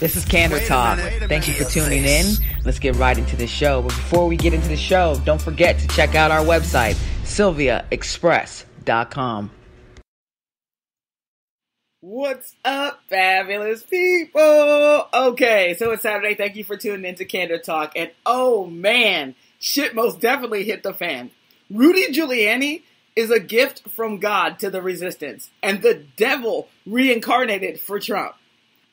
This is Candor Talk. Thank you for tuning in. Let's get right into the show. But before we get into the show, don't forget to check out our website, sylviaexpress.com. What's up, fabulous people? Okay, so it's Saturday. Thank you for tuning in to Candor Talk. And oh man, shit most definitely hit the fan. Rudy Giuliani is a gift from God to the resistance and the devil reincarnated for Trump.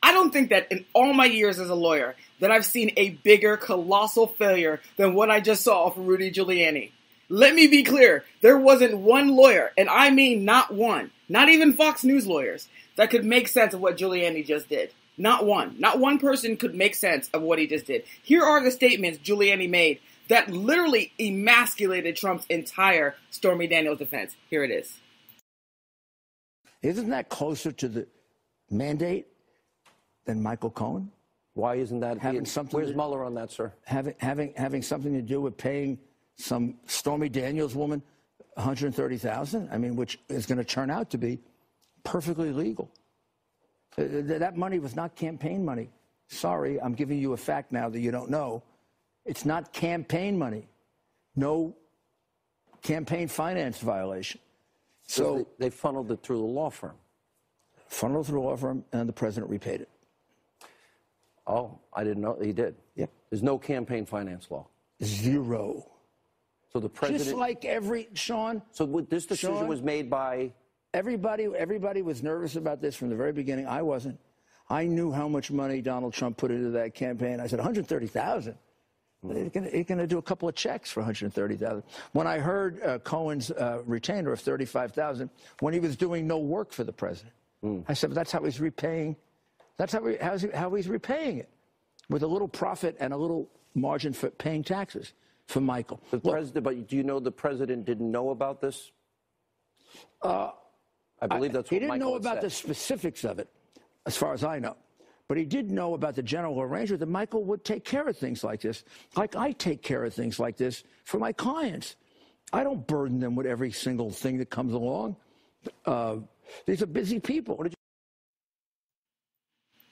I don't think that in all my years as a lawyer that I've seen a bigger colossal failure than what I just saw for Rudy Giuliani. Let me be clear. There wasn't one lawyer, and I mean not one, not even Fox News lawyers, that could make sense of what Giuliani just did. Not one. Not one person could make sense of what he just did. Here are the statements Giuliani made that literally emasculated Trump's entire Stormy Daniels defense. Here it is. Isn't that closer to the mandate than Michael-Cohen? Why isn't that? Where's Mueller on that, sir? Having something to do with paying some Stormy Daniels woman $130,000, I mean, which is going to turn out to be perfectly legal. That money was not campaign money. Sorry, I'm giving you a fact now that you don't know. It's not campaign money. No campaign finance violation. So they funneled it through the law firm. Funneled through the law firm, and the president repaid it. Oh, I didn't know he did. Yeah. There's no campaign finance law. Zero. So the president. Just like Sean. So this decision was made by. Everybody was nervous about this from the very beginning. I wasn't. I knew how much money Donald Trump put into that campaign. I said, $130,000. He's going to do a couple of checks for $130,000. When I heard Cohen's retainer of $35,000, when he was doing no work for the president, I said, that's how he's repaying. That's how he's repaying it, with a little profit and a little margin for paying taxes for Michael. But do you know the president didn't know about this? I believe that's what he didn't Michael know about the specifics of it, as far as I know. But he did know about the general arrangement that Michael would take care of things like this, like I take care of things like this for my clients. I don't burden them with every single thing that comes along. These are busy people.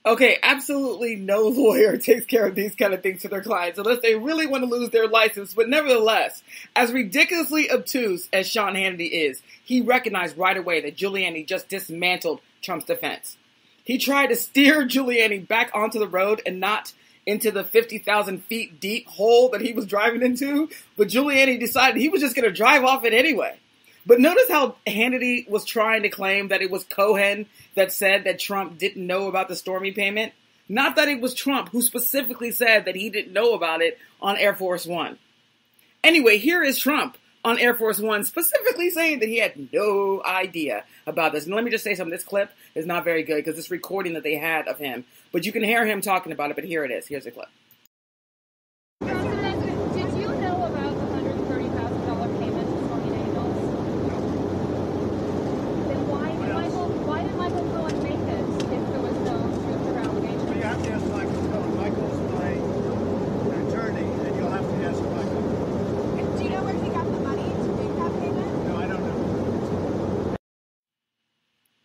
Okay, absolutely no lawyer takes care of these kind of things to their clients unless they really want to lose their license. But nevertheless, as ridiculously obtuse as Sean Hannity is, he recognized right away that Giuliani just dismantled Trump's defense. He tried to steer Giuliani back onto the road and not into the 50,000 feet deep hole that he was driving into, but Giuliani decided he was just going to drive off it anyway. But notice how Hannity was trying to claim that it was Cohen that said that Trump didn't know about the Stormy payment. Not that it was Trump who specifically said that he didn't know about it on Air Force One. Anyway, here is Trump on Air Force One specifically saying that he had no idea about this. And let me just say something. This clip is not very good because this recording that they had of him. But you can hear him talking about it, but here it is. Here's the clip.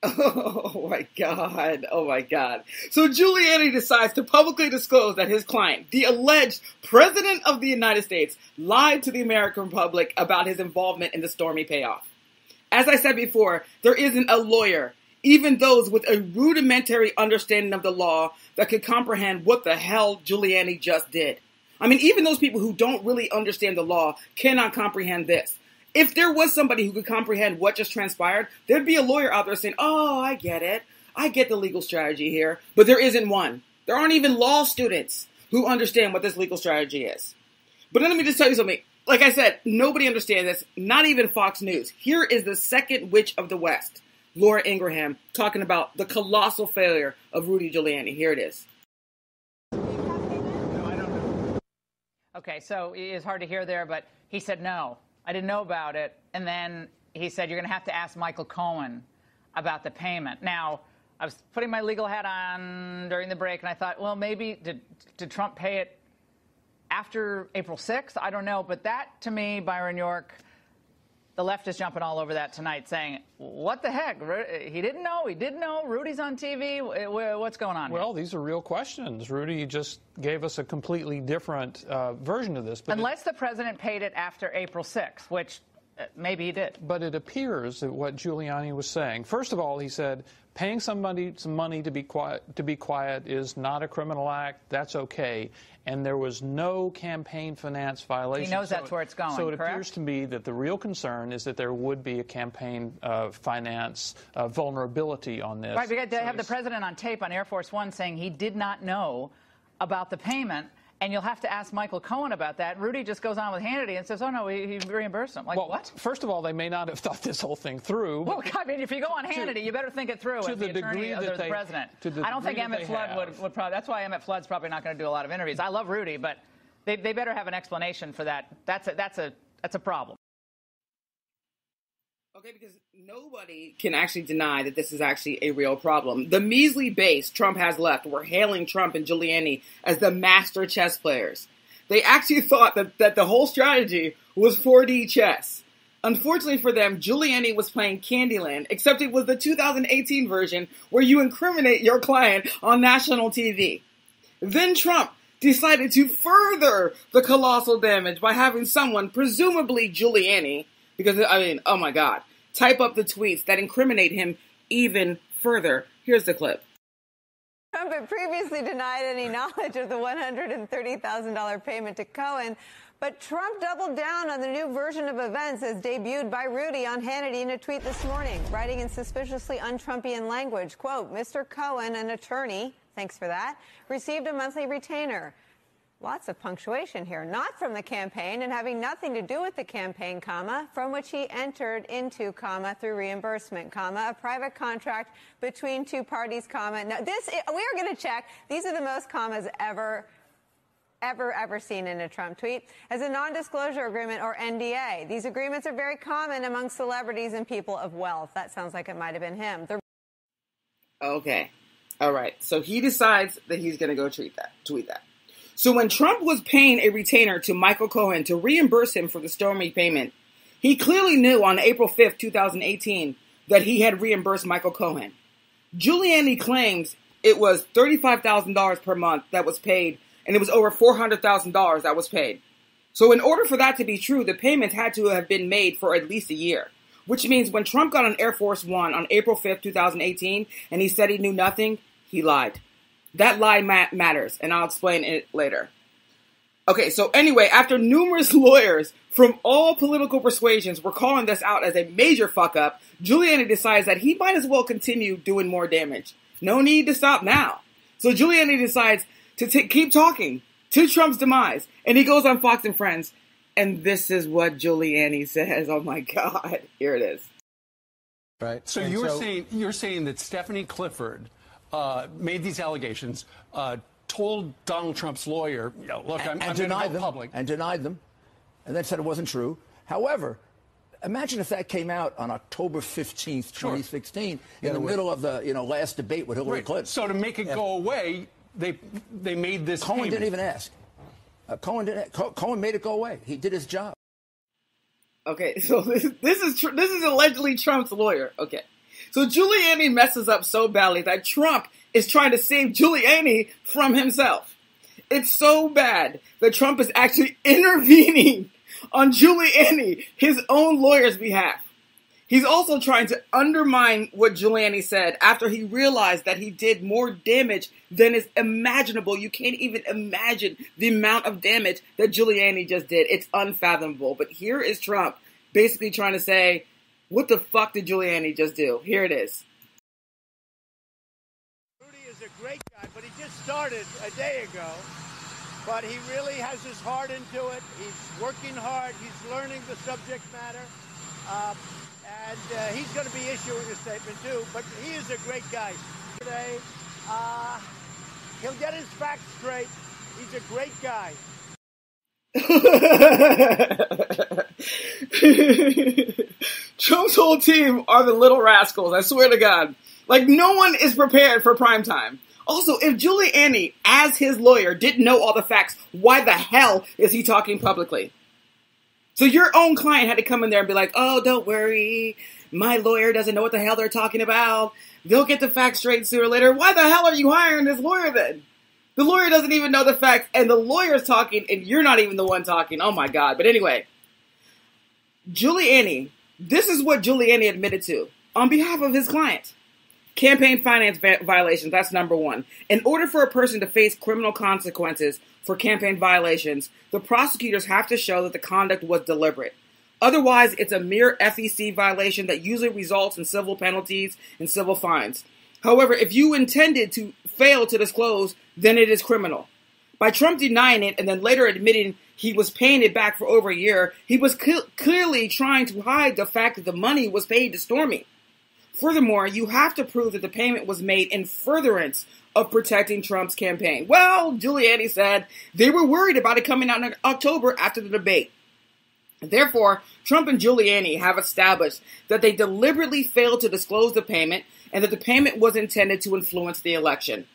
Oh my God. Oh my God. So Giuliani decides to publicly disclose that his client, the alleged president of the United States, lied to the American public about his involvement in the Stormy payoff. As I said before, there isn't a lawyer, even those with a rudimentary understanding of the law, that could comprehend what the hell Giuliani just did. I mean, even those people who don't really understand the law cannot comprehend this. If there was somebody who could comprehend what just transpired, there'd be a lawyer out there saying, oh, I get it. I get the legal strategy here. But there isn't one. There aren't even law students who understand what this legal strategy is. But let me just tell you something. Like I said, nobody understands this, not even Fox News. Here is the second witch of the West, Laura-Ingraham, talking about the colossal failure of Rudy Giuliani. Here it is. Okay, so it's hard to hear there, but he said no. I didn't know about it. And then he said, you're going to have to ask Michael-Cohen about the payment. Now, I was putting my legal hat on during the break, and I thought, well, maybe did Trump pay it after April 6th? I don't know. But that, to me, Byron York, the left is jumping all over that tonight, saying, what the heck? He didn't know. He didn't know. Rudy's on TV. What's going on here? Well, these are real questions. Rudy just gave us a completely different version of this. But unless the president paid it after April 6th, which maybe he did. But it appears that what Giuliani was saying, first of all, he said, paying somebody some money to be quiet is not a criminal act. That's okay. And there was no campaign finance violation. He knows that's where it's going, So it correct? appears to me that the real concern is that there would be a campaign finance vulnerability on this. Right, because they have the president on tape on Air Force One saying he did not know about the payment. And you'll have to ask Michael-Cohen about that. Rudy just goes on with Hannity and says, oh, no, he reimbursed him. Like, well, what? First of all, they may not have thought this whole thing through. Well, I mean, if you go on Hannity, you better think it through as the attorney or the president. I don't think Emmett Flood would probably. That's why Emmett Flood's probably not going to do a lot of interviews. I love Rudy, but they better have an explanation for that. That's a problem. Okay, because nobody can actually deny that this is actually a real problem. The measly base Trump has left were hailing Trump and Giuliani as the master chess players. They actually thought that the whole strategy was 4D chess. Unfortunately for them, Giuliani was playing Candyland, except it was the 2018 version where you incriminate your client on national TV. Then Trump decided to further the colossal damage by having someone, presumably Giuliani, because, I mean, oh my God, type up the tweets that incriminate him even further. Here's the clip. Trump had previously denied any knowledge of the $130,000 payment to Cohen, but Trump doubled down on the new version of events as debuted by Rudy on Hannity in a tweet this morning, writing in suspiciously un-Trumpian language, quote, Mr. Cohen, an attorney, thanks for that, received a monthly retainer. Lots of punctuation here. Not from the campaign and having nothing to do with the campaign, comma, from which he entered into, comma, through reimbursement, comma, a private contract between two parties, comma. Now, we are going to check. These are the most commas ever seen in a Trump tweet, as a non-disclosure agreement or NDA. These agreements are very common among celebrities and people of wealth. That sounds like it might have been him. Okay. All right. So he decides that he's going to go tweet that. So when Trump was paying a retainer to Michael-Cohen to reimburse him for the Stormy payment, he clearly knew on April 5th, 2018, that he had reimbursed Michael-Cohen. Giuliani claims it was $35,000 per month that was paid, and it was over $400,000 that was paid. So in order for that to be true, the payments had to have been made for at least a year, which means when Trump got on Air Force One on April 5th, 2018, and he said he knew nothing, he lied. That lie matters, and I'll explain it later. Okay, so anyway, after numerous lawyers from all political persuasions were calling this out as a major fuck-up, Giuliani decides that he might as well continue doing more damage. No need to stop now. So Giuliani decides to keep talking to Trump's demise, and he goes on Fox and Friends, and this is what Giuliani says. Oh my God, here it is. Right. So you're saying that Stephanie Clifford made these allegations, told Donald Trump's lawyer, look, I'm going to go public. And denied them, and then said it wasn't true. However, imagine if that came out on October 15th, 2016, in the middle of the last debate with Hillary Clinton. So to make it go away, they made this Cohen payment. didn't even ask. Cohen made it go away. He did his job. Okay, so this is allegedly Trump's lawyer. Okay. So Giuliani messes up so badly that Trump is trying to save Giuliani from himself. It's so bad that Trump is actually intervening on Giuliani, his own lawyer's behalf. He's also trying to undermine what Giuliani said after he realized that he did more damage than is imaginable. You can't even imagine the amount of damage that Giuliani just did. It's unfathomable. But here is Trump basically trying to say, what the fuck did Giuliani just do? Here it is. Rudy is a great guy, but he just started a day ago. But he really has his heart into it. He's working hard. He's learning the subject matter. And he's going to be issuing a statement, too. But he is a great guy. Today, he'll get his facts straight. He's a great guy. Trump's whole team are the little rascals, I swear to God. Like, no one is prepared for prime time. Also, if Giuliani, as his lawyer, didn't know all the facts, why the hell is he talking publicly? So your own client had to come in there and be like, oh, don't worry. My lawyer doesn't know what the hell they're talking about. They'll get the facts straight sooner or later. Why the hell are you hiring this lawyer then? The lawyer doesn't even know the facts, and the lawyer's talking, and you're not even the one talking. Oh, my God. But anyway, Giuliani, this is what Giuliani admitted to on behalf of his client. Campaign finance violations, that's number one. In order for a person to face criminal consequences for campaign violations, the prosecutors have to show that the conduct was deliberate. Otherwise, it's a mere FEC violation that usually results in civil penalties and civil fines. However, if you intended to fail to disclose, then it is criminal. By Trump denying it and then later admitting he was paying it back for over a year, he was clearly trying to hide the fact that the money was paid to Stormy. Furthermore, you have to prove that the payment was made in furtherance of protecting Trump's campaign. Well, Giuliani said they were worried about it coming out in October after the debate. Therefore, Trump and Giuliani have established that they deliberately failed to disclose the payment and that the payment was intended to influence the election.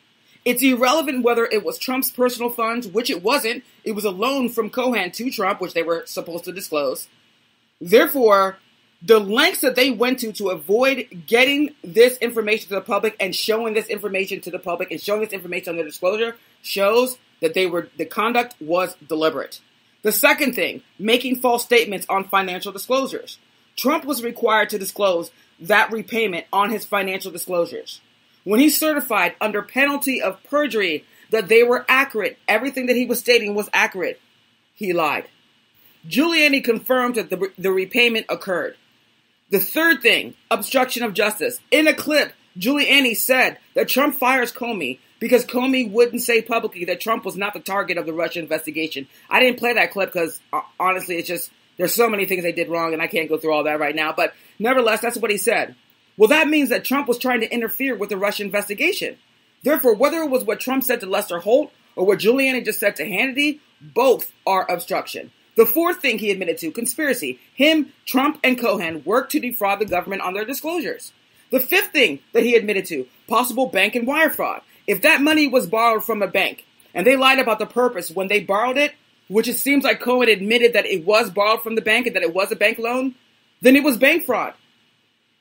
It's irrelevant whether it was Trump's personal funds, which it wasn't. It was a loan from Cohen to Trump, which they were supposed to disclose. Therefore, the lengths that they went to avoid getting this information to the public and showing this information to the public and showing this information on their disclosure shows that the conduct was deliberate. The second thing, making false statements on financial disclosures. Trump was required to disclose that repayment on his financial disclosures. When he certified under penalty of perjury that they were accurate, everything that he was stating was accurate, he lied. Giuliani confirmed that the repayment occurred. The third thing, obstruction of justice. In a clip, Giuliani said that Trump fires Comey because Comey wouldn't say publicly that Trump was not the target of the Russia investigation. I didn't play that clip because, honestly, it's just, there's so many things they did wrong and I can't go through all that right now. But nevertheless, that's what he said. Well, that means that Trump was trying to interfere with the Russia investigation. Therefore, whether it was what Trump said to Lester Holt or what Giuliani just said to Hannity, both are obstruction. The fourth thing he admitted to, conspiracy. Him, Trump, and Cohen worked to defraud the government on their disclosures. The fifth thing that he admitted to, possible bank and wire fraud. If that money was borrowed from a bank and they lied about the purpose when they borrowed it, which it seems like Cohen admitted that it was borrowed from the bank and that it was a bank loan, then it was bank fraud.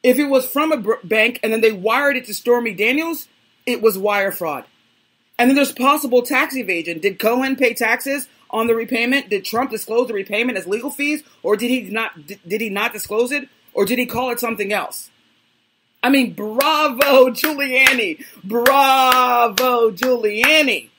If it was from a bank and then they wired it to Stormy Daniels, it was wire fraud. And then there's possible tax evasion. Did Cohen pay taxes on the repayment? Did Trump disclose the repayment as legal fees? Or did he not disclose it? Or did he call it something else? I mean, bravo, Giuliani. Bravo, Giuliani.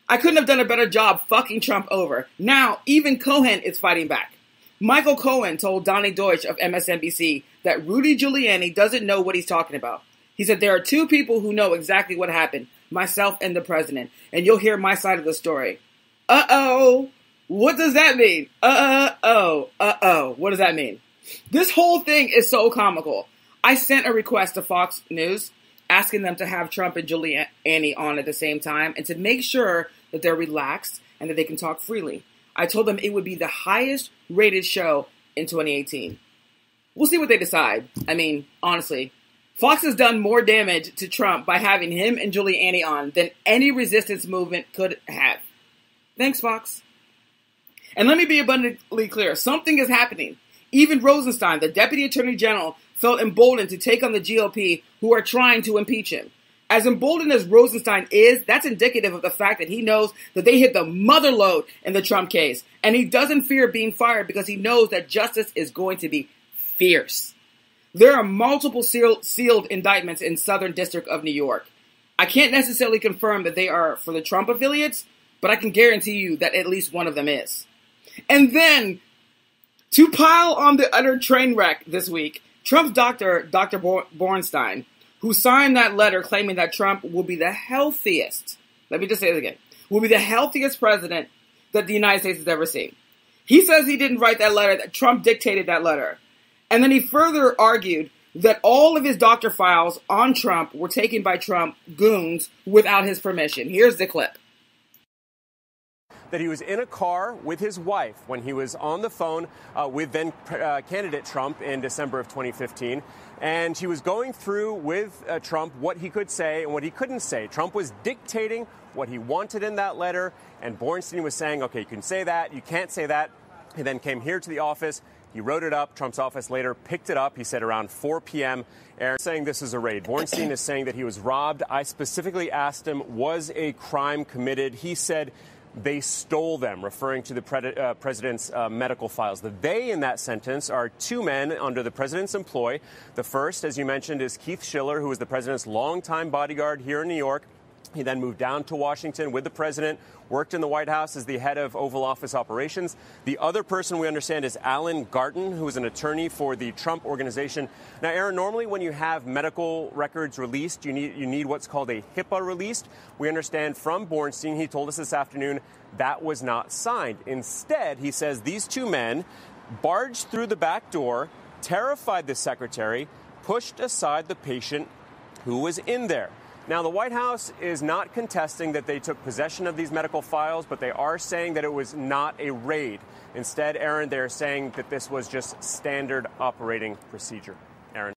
I couldn't have done a better job fucking Trump over. Now, even Cohen is fighting back. Michael-Cohen told Donnie Deutsch of MSNBC that Rudy Giuliani doesn't know what he's talking about. He said, there are two people who know exactly what happened, myself and the president, and you'll hear my side of the story. Uh-oh. What does that mean? Uh-oh. What does that mean? This whole thing is so comical. I sent a request to Fox News asking them to have Trump and Giuliani on at the same time and to make sure that they're relaxed and that they can talk freely. I told them it would be the highest rated show in 2018. We'll see what they decide. I mean, honestly, Fox has done more damage to Trump by having him and Giuliani on than any resistance movement could have. Thanks, Fox. And let me be abundantly clear. Something is happening. Even Rosenstein, the Deputy Attorney General, felt emboldened to take on the GOP who are trying to impeach him. As emboldened as Rosenstein is, that's indicative of the fact that he knows that they hit the mother lode in the Trump case. And he doesn't fear being fired because he knows that justice is going to be fierce. There are multiple sealed indictments in Southern District of New York. I can't necessarily confirm that they are for the Trump affiliates, but I can guarantee you that at least one of them is. And then, to pile on the utter train wreck this week, Trump's doctor, Dr. Bornstein, who signed that letter claiming that Trump will be the healthiest, let me just say it again, will be the healthiest president that the United States has ever seen. He says he didn't write that letter, that Trump dictated that letter. And then he further argued that all of his doctor files on Trump were taken by Trump goons without his permission. Here's the clip. That he was in a car with his wife when he was on the phone with then candidate Trump in December of 2015. And he was going through with Trump what he could say and what he couldn't say. Trump was dictating what he wanted in that letter. And Bornstein was saying, OK, you can say that. You can't say that. He then came here to the office. He wrote it up. Trump's office later picked it up. He said around 4 p.m. Aaron saying this is a raid. Bornstein is saying that he was robbed. I specifically asked him, was a crime committed? He said they stole them, referring to the president's medical files. The they in that sentence are two men under the president's employ. The first, as you mentioned, is Keith Schiller, who was the president's longtime bodyguard here in New York. He then moved down to Washington with the president, worked in the White House as the head of Oval Office operations. The other person we understand is Alan Garten, who is an attorney for the Trump organization. Now, Aaron, normally when you have medical records released, you need what's called a HIPAA released. We understand from Bornstein, he told us this afternoon, that was not signed. Instead, he says these two men barged through the back door, terrified the secretary, pushed aside the patient who was in there. Now, the White House is not contesting that they took possession of these medical files, but they are saying that it was not a raid. Instead, Aaron, they're saying that this was just standard operating procedure. Aaron.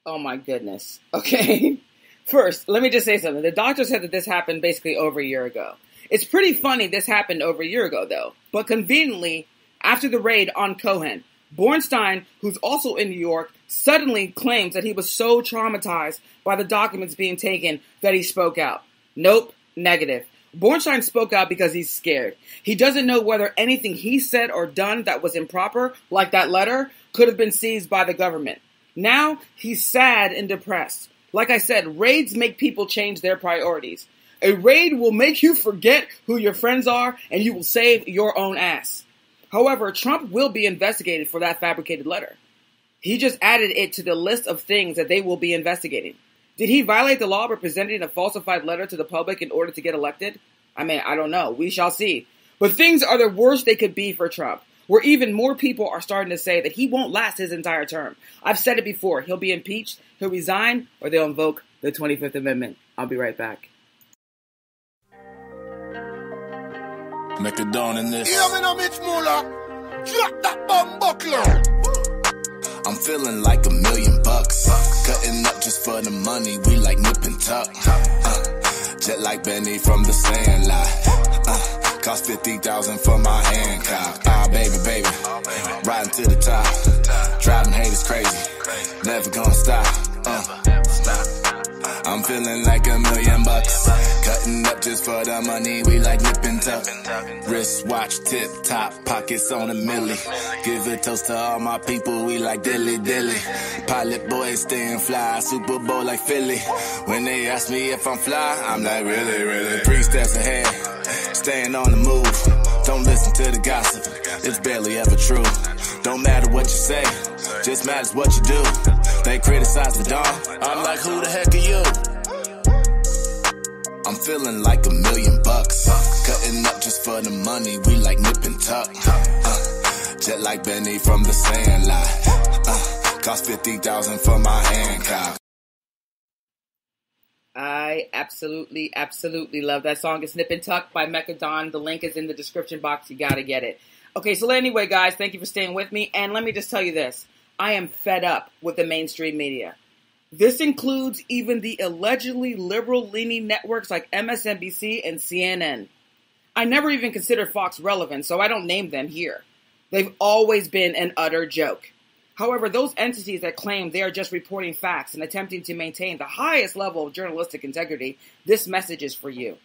Oh, my goodness. Okay. First, let me just say something. The doctor said that this happened basically over a year ago. It's pretty funny this happened over a year ago, though. But conveniently, after the raid on Cohen, Bornstein, who's also in New York, suddenly claims that he was so traumatized by the documents being taken that he spoke out. Nope, negative. Bornstein spoke out because he's scared. He doesn't know whether anything he said or done that was improper, like that letter, could have been seized by the government. Now, he's sad and depressed. Like I said, raids make people change their priorities. A raid will make you forget who your friends are, and you will save your own ass. However, Trump will be investigated for that fabricated letter. He just added it to the list of things that they will be investigating. Did he violate the law by presenting a falsified letter to the public in order to get elected? I mean, I don't know. We shall see. But things are the worst they could be for Trump, where even more people are starting to say that he won't last his entire term. I've said it before. He'll be impeached, he'll resign, or they'll invoke the 25th Amendment. I'll be right back. Make a dawn in this. Hear me now, Mitch Muller. Drop that bomb buckler. I'm feeling like $1 million. Cutting up just for the money. We like nip and tuck. Jet like Benny from the Sandlot. Cost $50,000 for my Hancock. Ah, baby, baby. Riding to the top. Driving haters crazy. Never gonna stop. I'm feeling like $1 million. Cutting up just for the money, we like nip and tuck. Wrist watch, tip top, pockets on a milli. Give a toast to all my people, we like dilly dilly. Pilot boys staying fly, Super Bowl like Philly. When they ask me if I'm fly, I'm like really, really. 3 steps ahead, staying on the move. Don't listen to the gossip, it's barely ever true. Don't matter what you say, just matters what you do. They criticize the dog, I'm like, who the heck are you? I'm feeling like $1 million. Cutting up just for the money, we like nip and tuck. Jet like Benny from the Sandlot. Cost $50,000 for my Hancock. I absolutely love that song. It's Nip and Tuck by Mecca Don. The link is in the description box. You gotta get it. Okay, so anyway, guys, thank you for staying with me. And let me just tell you this. I am fed up with the mainstream media. This includes even the allegedly liberal-leaning networks like MSNBC and CNN. I never even considered Fox relevant, so I don't name them here. They've always been an utter joke. However, those entities that claim they are just reporting facts and attempting to maintain the highest level of journalistic integrity, this message is for you.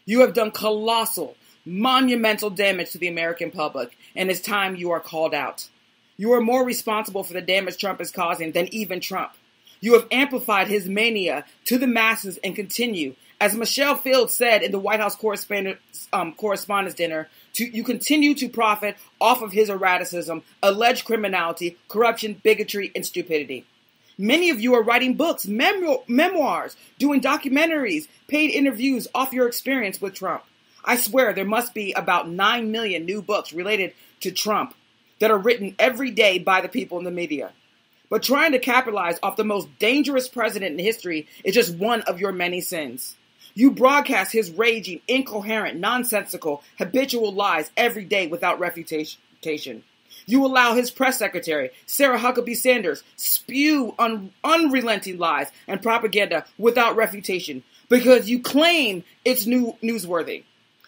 You have done colossal, monumental damage to the American public, and it's time you are called out. You are more responsible for the damage Trump is causing than even Trump. You have amplified his mania to the masses and continue, as Michelle Fields said in the White House Correspondents' Dinner, you continue to profit off of his erraticism, alleged criminality, corruption, bigotry, and stupidity. Many of you are writing books, memoirs, doing documentaries, paid interviews off your experience with Trump. I swear there must be about 9 million new books related to Trump that are written every day by the people in the media. But trying to capitalize off the most dangerous president in history is just one of your many sins. You broadcast his raging, incoherent, nonsensical, habitual lies every day without refutation. You allow his press secretary, Sarah Huckabee Sanders, spew unrelenting lies and propaganda without refutation because you claim it's newsworthy.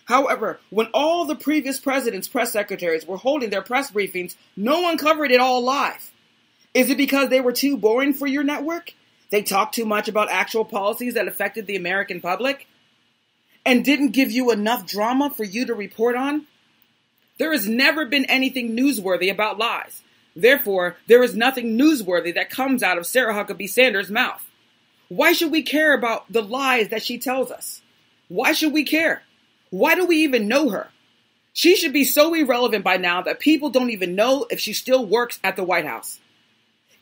However, when all the previous presidents' press secretaries were holding their press briefings, no one covered it all live. Is it because they were too boring for your network? They talked too much about actual policies that affected the American public? And didn't give you enough drama for you to report on? There has never been anything newsworthy about lies. Therefore, there is nothing newsworthy that comes out of Sarah Huckabee Sanders' mouth. Why should we care about the lies that she tells us? Why should we care? Why do we even know her? She should be so irrelevant by now that people don't even know if she still works at the White House.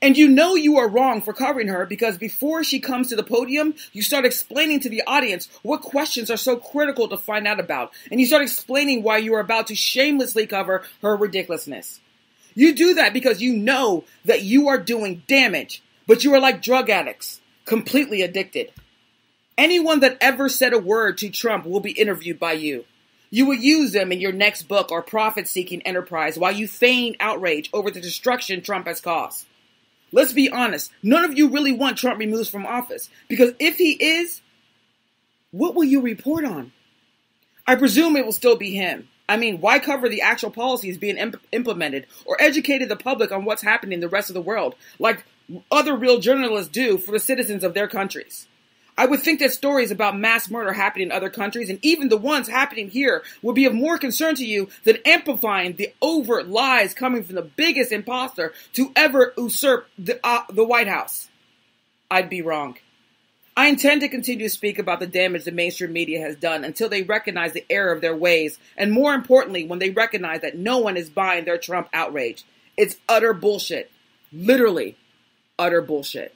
And you know you are wrong for covering her because before she comes to the podium, you start explaining to the audience what questions are so critical to find out about. And you start explaining why you are about to shamelessly cover her ridiculousness. You do that because you know that you are doing damage, but you are like drug addicts, completely addicted. Anyone that ever said a word to Trump will be interviewed by you. You will use them in your next book or profit-seeking enterprise while you feign outrage over the destruction Trump has caused. Let's be honest, none of you really want Trump removed from office, because if he is, what will you report on? I presume it will still be him. I mean, why cover the actual policies being implemented or educated the public on what's happening in the rest of the world, like other real journalists do for the citizens of their countries? I would think that stories about mass murder happening in other countries, and even the ones happening here, would be of more concern to you than amplifying the overt lies coming from the biggest imposter to ever usurp the White House. I'd be wrong. I intend to continue to speak about the damage the mainstream media has done until they recognize the error of their ways, and more importantly, when they recognize that no one is buying their Trump outrage. It's utter bullshit. Literally, utter bullshit.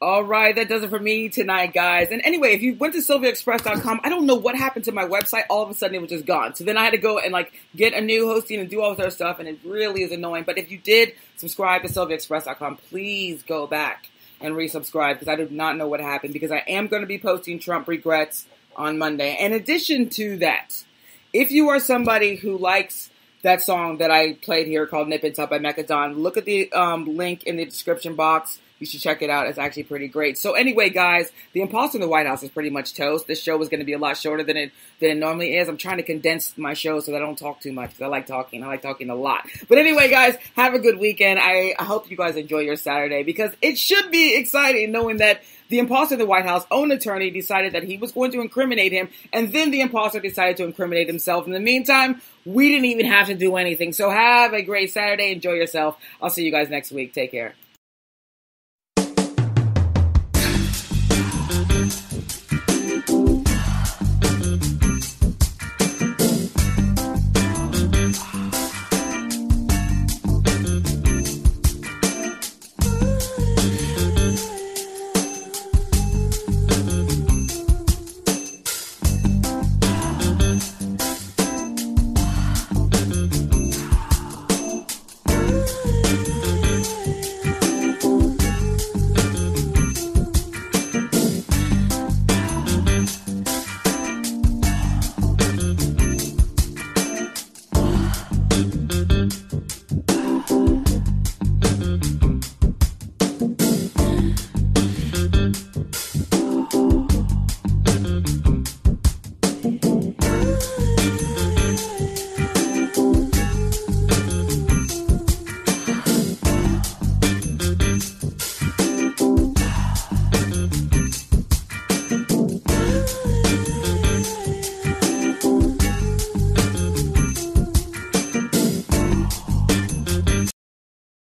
All right, that does it for me tonight, guys. And anyway, if you went to sylviaexpress.com, I don't know what happened to my website. All of a sudden, it was just gone. So then I had to go and get a new hosting and do all this other stuff, and it really is annoying. But if you did subscribe to sylviaexpress.com, please go back and resubscribe because I do not know what happened, because I am going to be posting Trump regrets on Monday. In addition to that, if you are somebody who likes that song that I played here called Nip and Tuck by Mecca, look at the link in the description box. You should check it out. It's actually pretty great. So anyway, guys, the imposter in the White House is pretty much toast. This show is going to be a lot shorter than it normally is. I'm trying to condense my show so that I don't talk too much, because I like talking. I like talking a lot. But anyway, guys, have a good weekend. I hope you guys enjoy your Saturday, because it should be exciting knowing that the imposter in the White House own attorney decided that he was going to incriminate him, and then the imposter decided to incriminate himself. In the meantime, we didn't even have to do anything. So have a great Saturday. Enjoy yourself. I'll see you guys next week. Take care.